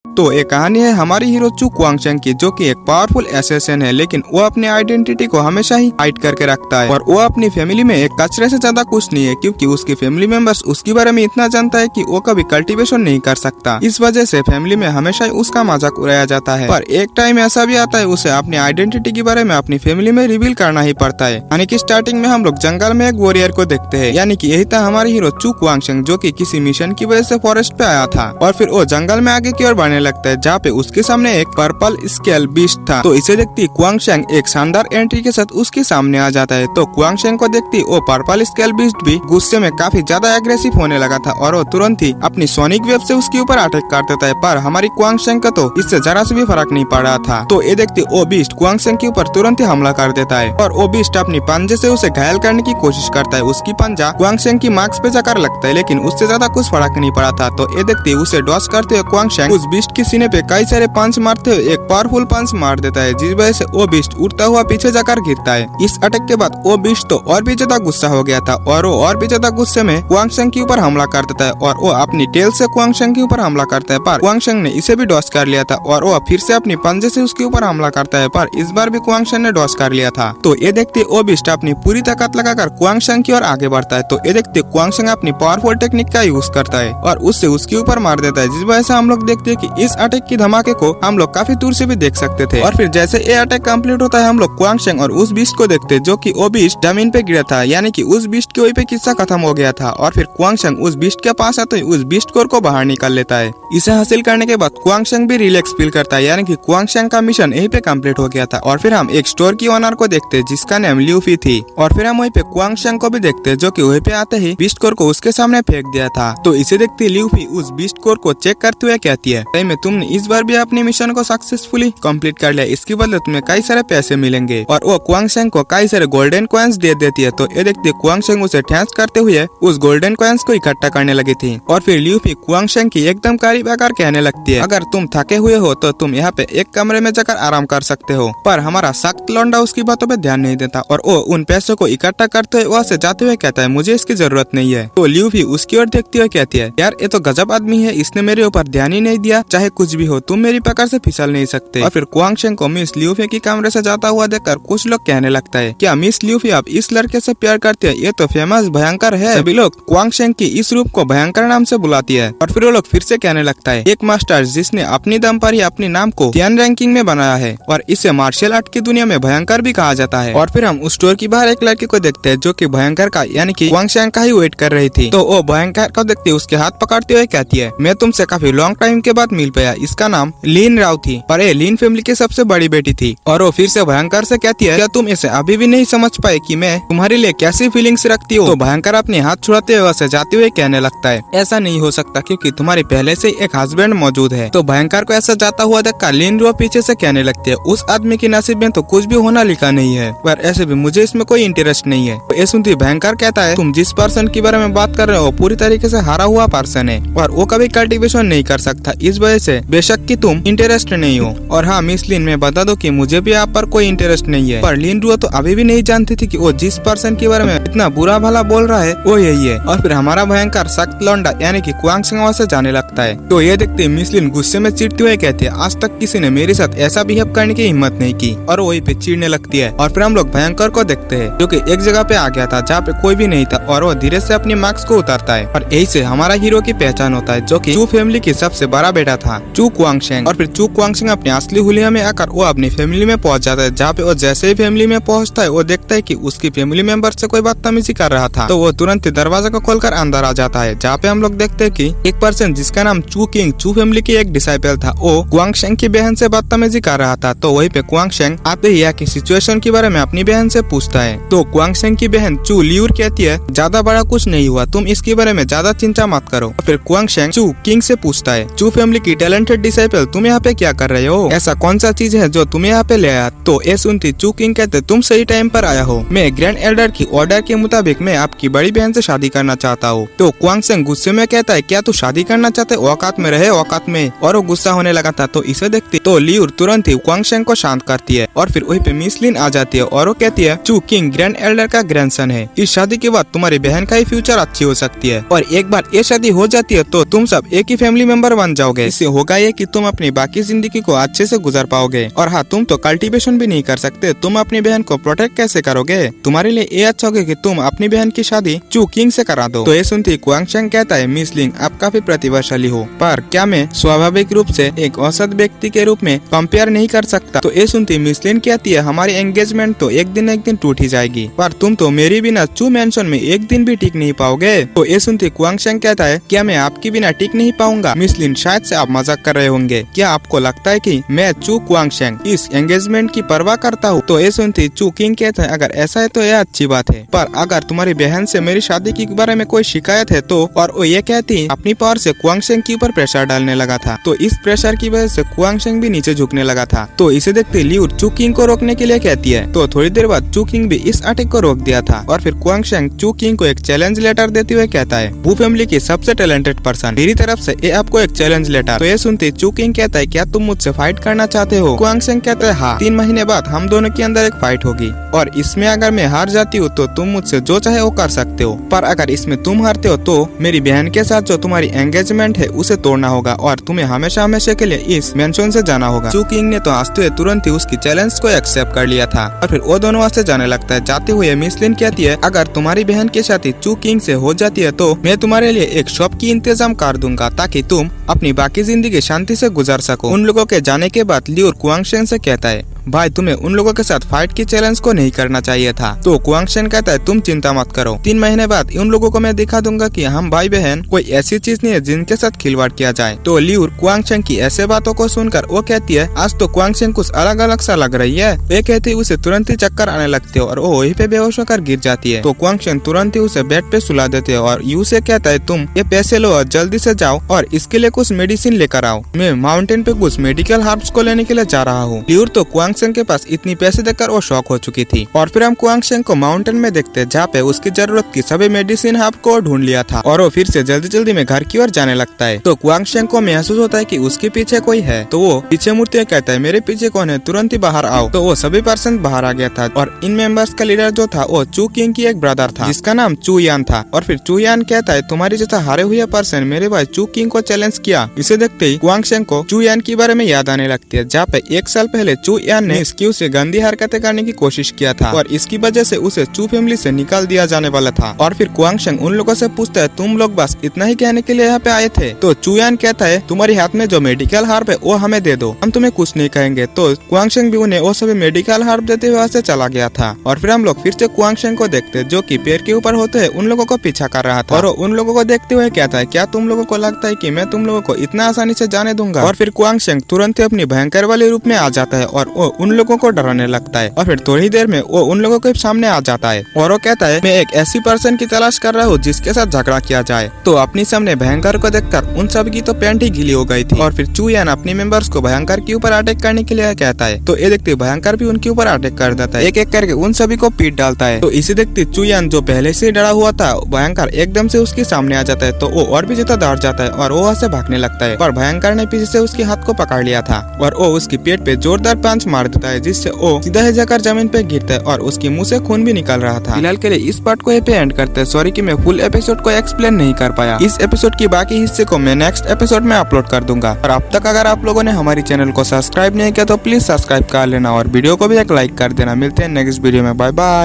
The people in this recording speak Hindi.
तो ये कहानी है हमारी हीरो चू क्वांगशेंग की, जो कि एक पावरफुल असैसिन है, लेकिन वो अपनी आइडेंटिटी को हमेशा ही हाइड करके रखता है। और वो अपनी फैमिली में एक कचरे से ज्यादा कुछ नहीं है, क्योंकि उसकी फैमिली मेंबर्स उसके बारे में इतना जानता है कि वो कभी कल्टीवेशन नहीं कर सकता। इस वजह से फैमिली में हमेशा ही उसका मजाक उड़ाया जाता है। पर एक टाइम ऐसा भी आता है उसे अपनी आइडेंटिटी के बारे में अपनी फैमिली में रिवील करना ही पड़ता है। यानी कि स्टार्टिंग में हम लोग जंगल में एक वॉरियर को देखते हैं, यानी कि यही था हमारी हीरो चू क्वांगशेंग, जो कि किसी मिशन की वजह से फॉरेस्ट पे आया था। और फिर वो जंगल में आगे की ओर बढ़ने लगता है, जहाँ पे उसके सामने एक पर्पल स्केल बीस्ट था। तो इसे देखती क्वांगशेंग एक शानदार एंट्री के साथ उसके सामने आ जाता है। तो क्वांगशेंग को देखती वो पर्पल स्केल बीस्ट भी गुस्से में काफी ज्यादा एग्रेसिव होने लगा था और वो तुरंत ही अपनी सोनिक वेव से उसके ऊपर अटैक कर देता है। पर हमारी क्वांगशेंग का तो इससे जरा से भी फर्क नहीं पड़ रहा था। तो ये देखती वो बीस्ट क्वांगशेंग के ऊपर तुरंत ही हमला कर देता है और वो बीस्ट अपनी पंजे से उसे घायल करने की कोशिश करता है। उसकी पंजा क्वांगशेंग की मार्क्स पे जाकर लगता है, लेकिन उससे ज्यादा कुछ फर्क नहीं पड़ा था। तो ये देखती उसे डॉस करते हुए क्वांगशेंग उस बीस्ट की सीने पे कई सारे पंच मारते हुए एक पावरफुल पंच मार देता है, जिस वजह से वो बीस्ट उड़ता हुआ पीछे जाकर गिरता है। इस अटैक के बाद वो बीस्ट तो और भी ज्यादा गुस्सा हो गया था और वो और भी ज्यादा गुस्से में क्वांगशेंग के ऊपर हमला कर देता है और वो अपनी टेल से क्वांगशेंग के ऊपर हमला करता है। पर क्वांगशेंग ने इसे भी डॉस कर लिया था और वो फिर से अपनी पंजे से उसके ऊपर हमला करता है, पर इस बार भी क्वांगशेंग ने डॉस कर लिया था। तो ये देखते वो बीस्ट अपनी पूरी ताकत लगाकर क्वांगशेंग की ओर आगे बढ़ता है। तो ये देखते क्वांगशेंग अपनी पावरफुल टेक्निक का यूज करता है और उससे उसके ऊपर मार देता है, जिस वजह से हम लोग देखते हैं कि इस अटैक की धमाके को हम लोग काफी दूर से भी देख सकते थे। और फिर जैसे ये अटैक कंप्लीट होता है, हम लोग क्वांगशेंग और उस बीस्ट को देखते हैं, जो कि वो बीस्ट जमीन पे गिरा था, यानी कि उस बीस्ट के वहीं पे किस्सा खत्म हो गया था। और फिर क्वांगशेंग उस बीस्ट के पास आते ही उस बीस्ट कोर को बाहर निकाल लेता है। इसे हासिल करने के बाद क्वांगशेंग भी रिलैक्स फील करता है, यानी कि क्वांगशेंग का मिशन यहीं पे कंप्लीट हो गया था। और फिर हम एक स्टोर की ओनर को देखते हैं, जिसका नाम ल्यूफी थी। और फिर हम वहीं पे क्वांगशेंग को भी देखते हैं, जो कि वहीं पे आते ही बीस्ट कोर को उसके सामने फेंक दिया था। तो इसे देखते ल्यूफी उस बीस्ट कोर को चेक करते हुए कहती है, में तुमने इस बार भी अपनी मिशन को सक्सेसफुली कंप्लीट कर लिया, इसके बदले तुम्हें कई सारे पैसे मिलेंगे। और वो क्वांगशेंग को कई सारे गोल्डन कॉइन्स दे देती है। तो ये देखते क्वांगशेंग उसे थैंक्स करते हुए उस गोल्डन कॉइन्स को इकट्ठा करने लगी थी। और फिर ल्यूफी क्वांगशेंग की एकदम करीब आकर कहने लगती है, अगर तुम थके हुए हो तो तुम यहाँ पे एक कमरे में जाकर आराम कर सकते हो। पर हमारा सख्त लौंडा उसकी बातों पे ध्यान नहीं देता और वो उन पैसों को इकट्ठा करते हुए वहाँ से जाते हुए कहता है, मुझे इसकी जरूरत नहीं है। तो ल्यूफी उसकी ओर देखती हुए कहती है, यार ये तो गजब आदमी है, इसने मेरे ऊपर ध्यान ही नहीं दिया, चाहे कुछ भी हो तुम मेरी पकड़ से फिसल नहीं सकते। और फिर क्वांगशेंग को मिस ल्यूफी की कमरे से जाता हुआ देखकर कुछ लोग कहने लगता है, क्या मिस ल्यूफी आप इस लड़के से प्यार करती है, ये तो फेमस भयंकर है। सभी लोग क्वांगशेंग की इस रूप को भयंकर नाम से बुलाती है। और फिर वो लोग फिर से कहने लगता है, एक मास्टर जिसने अपनी दम पर ही अपने नाम को 10 रैंकिंग में बनाया है और इसे मार्शल आर्ट की दुनिया में भयंकर भी कहा जाता है। और फिर हम उस स्टोर की बाहर एक लड़की को देखते हैं, जो कि भयंकर का यानी कि क्वांगशेंग का ही वेट कर रही थी। तो वो भयंकर को देखते उसके हाथ पकड़ते हुए कहती है, मैं तुमसे काफी लॉन्ग टाइम के बाद मिल पाया, इसका नाम लीन राव थी और ये लीन फैमिली की सबसे बड़ी बेटी थी। और वो फिर से भयंकर से कहती है, क्या तुम इसे अभी भी नहीं समझ पाए कि मैं तुम्हारे लिए कैसी फीलिंग्स रखती हूँ। तो भयंकर अपने हाथ छुड़ाते हुए उसे जाते हुए कहने लगता है, ऐसा नहीं हो सकता क्योंकि तुम्हारे पहले से एक हस्बैंड मौजूद है। तो भयंकर को ऐसा जाता हुआ देखकर लीन राव पीछे से कहने लगती है, उस आदमी के नसीब में तो कुछ भी होना लिखा नहीं है, पर ऐसे भी मुझे इसमें कोई इंटरेस्ट नहीं है। तो ये सुनती भयंकर कहता है, तुम जिस पर्सन के बारे में बात कर रहे हो पूरी तरीके से हारा हुआ पर्सन है और वो कभी कल्टीवेशन नहीं कर सकता, इस वजह से बेशक कि तुम इंटरेस्ट नहीं हो। और हाँ मिस लिन, मैं बता दो कि मुझे भी आप पर कोई इंटरेस्ट नहीं है। पर लिन रुओ तो अभी भी नहीं जानती थी कि वो जिस पर्सन के बारे में इतना बुरा भला बोल रहा है वो यही है। और फिर हमारा भयंकर सख्त लौंडा यानी कि क्वांगशेंग वहाँ से जाने लगता है। तो ये देखते मिस लिन गुस्से में चिढ़ते हुए कहती है, आज तक किसी ने मेरे साथ ऐसा बिहेव करने की हिम्मत नहीं की, और वही पे चिढ़ने लगती है। और फिर हम लोग भयंकर को देखते हैं, जो कि एक जगह पे आ गया था जहाँ पे कोई भी नहीं था और वो धीरे से अपनी मार्क्स को उतारता है और यही से हमारा हीरो की पहचान होता है, जो कि चू फैमिली की सबसे बड़ा बेटा था, चू क्वांगशेंग। और फिर चू क्वांगशेंग अपनी असली हुलिया में आकर वो अपनी फैमिली में पहुंच जाता है, जहाँ पे वो जैसे ही फैमिली में पहुंचता है वो देखता है कि उसकी फैमिली मेंबर से कोई बदतमीजी कर रहा था। तो वो तुरंत दरवाजा को खोलकर अंदर आ जाता है, जहाँ पे हम लोग देखते हैं कि एक पर्सन जिसका नाम चू किंग चू फैमिली की एक डिसाइपल था, वो क्वांगशेंग की बहन से बदतमीजी कर रहा था। तो वहीं पे क्वांगशेंग आते ही यहाँ की सिचुएशन के बारे में अपनी बहन से पूछता है। तो क्वांगशेंग की बहन चू लियूर कहती है, ज्यादा बड़ा कुछ नहीं हुआ, तुम इसके बारे में ज्यादा चिंता मत करो। फिर क्वांगशेंग चू किंग से पूछता है, चू फैमिली की टैलेंटेड डिसाइपल तुम यहाँ पे क्या कर रहे हो, ऐसा कौन सा चीज है जो तुम्हें यहाँ पे ले आया। तो ये सुनती चू किंग कहते, तुम सही टाइम पर आया हो, मैं ग्रैंड एल्डर की ऑर्डर के मुताबिक मैं आपकी बड़ी बहन से शादी करना चाहता हूँ। तो क्वांगशेंग गुस्से में कहता है, क्या तू शादी करना चाहते, औकात में रहे औकात में। और वो गुस्सा होने लगा था। तो इसे देखती तो लियूर तुरंत ही क्वांगशेंग को शांत करती है और फिर वहीं पे मिस लिन आ जाती है और वो कहती है, चू किंग ग्रैंड एल्डर का ग्रैंडसन है, इस शादी के बाद तुम्हारी बहन का ही फ्यूचर अच्छी हो सकती है और एक बार ये शादी हो जाती है तो तुम सब एक ही फैमिली मेंबर बन जाओगे। इससे होगा ये कि तुम अपनी बाकी जिंदगी को अच्छे से गुजार पाओगे। और हाँ, तुम तो कल्टीवेशन भी नहीं कर सकते, तुम अपनी बहन को प्रोटेक्ट कैसे करोगे? तुम्हारे लिए ये अच्छा होगा कि तुम अपनी बहन की शादी चू किंग से करा दो। तो ये सुनती क्वांगशेंग कहता है, मिस लिंग आप काफी प्रतिभाशाली हो, पर क्या मैं स्वाभाविक रूप से एक औसत व्यक्ति के रूप में कंपेयर नहीं कर सकता? तो ये सुनती मिस लिंग कहती है, हमारी एंगेजमेंट तो एक दिन टूट ही जाएगी, पर तुम तो मेरी बिना चू मैंशन में एक दिन भी टिक नहीं पाओगे। तो ये सुनती क्वांगशेंग कहता है, क्या मैं आपकी बिना टिक नहीं पाऊंगा? मिस लिन शायद से आप मजाक कर रहे होंगे, क्या आपको लगता है कि मैं चू क्वांगशेंग इस एंगेजमेंट की परवाह करता हूँ? तो ये सुनती चू किंग कहता है, अगर ऐसा है तो यह अच्छी बात है, पर अगर तुम्हारी बहन से मेरी शादी के बारे में कोई शिकायत है तो? और वो ये कहती अपनी पावर से क्वांगशेंग के ऊपर प्रेशर डालने लगा था। तो इस प्रेशर की वजह से क्वांगशेंग भी नीचे झुकने लगा था। तो इसे देखते लियू चू किंग को रोकने के लिए कहती है। तो थोड़ी देर बाद चू किंग भी इस अटैक को रोक दिया था और फिर क्वांगशेंग चू किंग को एक चैलेंज लेटर देते हुए कहता है, वू फैमिली की सबसे टैलेंटेड पर्सन, मेरी तरफ से ये आपको एक चैलेंज लेटर। तो ये सुनते चू किंग कहता है, क्या तुम मुझसे फाइट करना चाहते हो? क्वांगशेंग कहता है, हाँ, 3 महीने बाद हम दोनों के अंदर एक फाइट होगी और इसमें अगर मैं हार जाती हूँ तो तुम मुझसे जो चाहे वो कर सकते हो, पर अगर इसमें तुम हारते हो तो मेरी बहन के साथ जो तुम्हारी एंगेजमेंट है उसे तोड़ना होगा और तुम्हें हमेशा हमेशा के लिए इस मेंशन से जाना होगा। चू किंग ने तो हंसते हुए तुरंत ही उसकी चैलेंज को एक्सेप्ट कर लिया था और फिर वो दोनों वहाँ से जाने लगता है। जाते हुए मिस लिन कहती है, अगर तुम्हारी बहन की शादी चू किंग से हो जाती है तो मैं तुम्हारे लिए एक शॉप की इंतजाम कर दूंगा ताकि तुम अपनी बाकी जिंदगी शांति से गुजार सको। उन लोगों के जाने के बाद लियू क्वांगशेंग से कहता है, भाई तुम्हें उन लोगों के साथ फाइट की चैलेंज को नहीं करना चाहिए था। तो क्वांगशेंग कहता है, तुम चिंता मत करो, 3 महीने बाद उन लोगों को मैं दिखा दूंगा कि हम भाई बहन कोई ऐसी चीज नहीं है जिनके साथ खिलवाड़ किया जाए। तो लियू क्वांगशेंग की ऐसे बातों को सुनकर वो कहती है, आज तो क्वांगशेंग कुछ अलग अलग सा लग रही है। वे कहती है, उसे तुरंत ही चक्कर आने लगते हो और वो वहीं पे बेहोश होकर गिर जाती है। तो क्वांगशेंग तुरंत ही उसे बेड पे सुला देते हैं और यू से कहता है, तुम ये पैसे लो और जल्दी से जाओ और इसके लिए कुछ मेडिसिन लेकर आओ, मैं माउंटेन पे कुछ मेडिकल हर्ब्स को लेने के लिए जा रहा हूँ। लियू तो क्वांगशेंग के पास इतनी पैसे देकर वो शॉक हो चुकी थी। और फिर हम क्वांगशेंग को माउंटेन में देखते जहाँ पे उसकी जरूरत की सभी मेडिसिन हब को ढूंढ लिया था और वो फिर से जल्दी जल्दी में घर की ओर जाने लगता है। तो क्वांगशेंग को महसूस होता है कि उसके पीछे कोई है, तो वो पीछे मुड़ते कहता है, मेरे पीछे कौन है, तुरंत ही बाहर आओ। तो वो सभी पर्सन बाहर आ गया था और इन मेंबर्स का लीडर जो था वो चू किंग की एक ब्रदर था जिसका नाम चू यान था। और फिर चू यान कहता है, तुम्हारी जैसा हारे हुए पर्सन मेरे भाई चू किंग को चैलेंज किया। इसे देखते ही क्वांगशेंग को चू यान के बारे में याद आने लगती है, जहाँ पे 1 साल पहले चू यान ने इसकी से गंदी हरकतें करने की कोशिश किया था और इसकी वजह से उसे चू फैमिली से निकाल दिया जाने वाला था। और फिर क्वांगशेंग उन लोगों से पूछता है, तुम लोग बस इतना ही कहने के लिए यहाँ पे आए थे? तो चू यान कहता है, तुम्हारे हाथ में जो मेडिकल हर्ब है वो हमें दे दो, हम तुम्हें कुछ नहीं कहेंगे। तो क्वांगशेंग भी उन्हें वो सभी मेडिकल हर्ब देते हुए से चला गया था। और फिर हम लोग फिर से क्वांगशेंग को देखते जो कि पेड़ के ऊपर होते हैं उन लोगों को पीछा कर रहा था और उन लोगों को देखते हुए कहता है, क्या तुम लोगों को लगता है कि मैं तुम लोगों को इतना आसानी से जाने दूंगा? और फिर क्वांगशेंग तुरंत ही अपनी भयंकर वाले रूप में आ जाता है और वो उन लोगों को डराने लगता है। और फिर थोड़ी देर में वो उन लोगों के सामने आ जाता है और वो कहता है, मैं एक ऐसी पर्सन की तलाश कर रहा हूँ जिसके साथ झगड़ा किया जाए। तो अपनी सामने भयंकर को देखकर उन सब की तो पैंट ही गीली हो गई थी। और फिर चू यान अपनी मेंबर्स को भयंकर के ऊपर अटैक करने के लिए कहता है। तो ये देखते भयंकर भी उनके ऊपर अटैक कर देता है, एक एक करके उन सभी को पीट डालता है। तो इसे देखते चू यान जो पहले से डरा हुआ था, भयंकर एकदम से उसके सामने आ जाता है। तो वो और भी ज्यादा डर जाता है और वो वहाँ से भागने लगता है, पर भयंकर ने पीछे से उसके हाथ को पकड़ लिया था और वो उसकी पेट पे जोरदार पंच मार देता है, जिससे वो सीधा ही जाकर जमीन पे गिरता है और उसके मुंह से खून भी निकल रहा था। फिलहाल के लिए इस पार्ट को यहाँ पे एंड करते हैं। सॉरी कि मैं फुल एपिसोड को एक्सप्लेन नहीं कर पाया। इस एपिसोड की बाकी हिस्से को मैं नेक्स्ट एपिसोड में अपलोड कर दूंगा। और अब तक अगर आप लोगों ने हमारी चैनल को सब्सक्राइब नहीं किया तो प्लीज सब्सक्राइब कर लेना और वीडियो को भी एक लाइक कर देना। मिलते हैं नेक्स्ट वीडियो में, बाय बाय।